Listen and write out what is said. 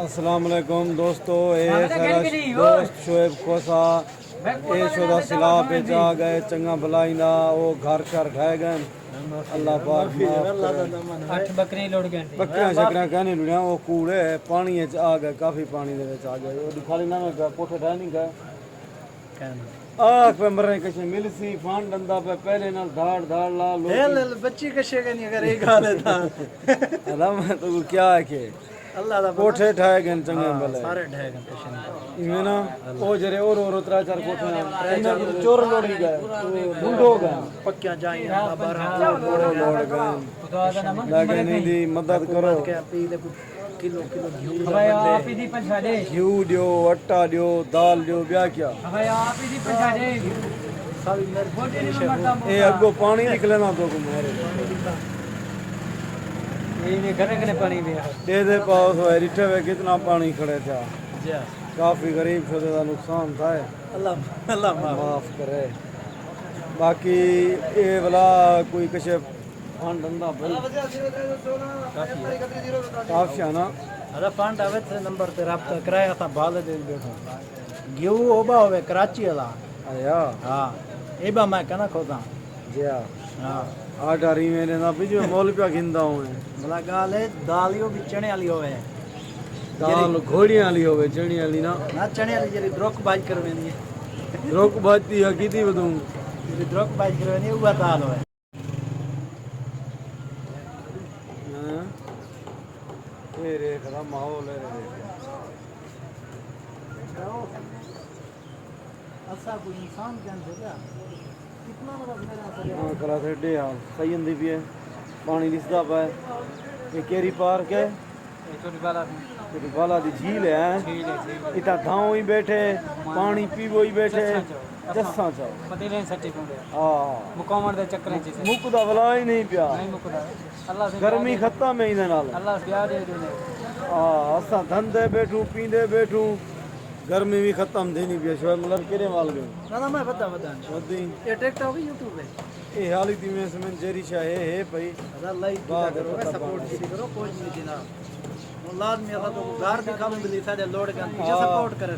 अस्सलाम वालेकुम दोस्तों, ये सारा दोस्त शोएब कोसा ये शोदा सिला पे जा गए चंगा भलाई ना वो घर शर खाए गए। अल्लाह पाक अठ बकरी लुट गए बकरियां शकरियां कहने लुड़िया वो कूड़े पानी आ गए, काफी पानी दे विच आ गए। वो खाली ना में कोठे ढह नहीं गए आख पे मरने कशे मिल सी फान डंदा पे पहले नाल धाड़ धाड़ ला लो बच्ची कशे नहीं अगर एक हाल है था अल्लाह मैं तो क्या है के अल्लाह दा कोठे ठाए गए चंगे भले सारे ढह गए कशे नहीं इवें ना ओ जरे और त्रा चार कोठे ना चोर लोड़ी गए ढूंढो गए पक्कियां जाई बारह लोड़ गए। लगे नहीं दी मदद करो के पी दे किलो किलो घी भाई आप ही दी पंछा दे घी दियो आटा दियो दाल दियो ब्याह क्या भाई आप ही दी पंछा दे सारी मेरे बोटे नहीं मरता ए अगो पानी निकले ना तो मारे ये घने घने पानी भी दे पास होए रिठे वे कितना पानी खड़े था जा काफी गरीब छोटे का नुकसान था। अल्लाह अल्लाह माफ करे बाकी ये वाला कोई कशे फान धंधा भाई काफी है ना अरे फंड आवे थे नंबर पे राब्ता कराया था बाल दे बैठो गेहूं ओबा होवे कराची वाला आया हां एबा मैं कना खोदा जिया हां आटा री मैंने ना बीजो मोल पे गिंदा हूं भला गाल है दालियो भी चने वाली होवे दाल घोड़ियां वाली होवे चणी वाली ना ना चने वाली जरी द्रोक बाज करवेनी है रोक बाती है कीती बदूं जरी द्रोक बाज करवेनी है वो दाल होवे ये रे खरा माहौल है रे ऐसा कोई इंसान के अंदर क्या कितना बड़ा मेरा हां करा थे डे हाल सही अंदी भी है पानी दिसदा पे ये केरी पार्क है छोटी वाला तेरी बाला दी झील है इता गांव ही बैठे पानी पीवो ही बैठे जस्सा चाओ पतीले सट्टी कोंडे हां मुकामर दे चक्करें च मुकदा भला ही नहीं पिया नहीं मुकदा अल्लाह से गर्मी खत्म है इने नाल अल्लाह से प्यार दे दे हां असा धंधे बैठू पींदे बैठू गर्मी भी खत्म थी नहीं पिया शोए मतलब केरे वाल गए ना मैं बता वदी ये टिकटॉक होगी यूट्यूब पे ए हाली दी में समन जेरी शाह है भाई अल्लाह लाइक करो सपोर्ट करो कोई नहीं देना लाजमी अल्लाह को घर दिखाऊं बिल्ली साडे लोड कर पीछे सपोर्ट करे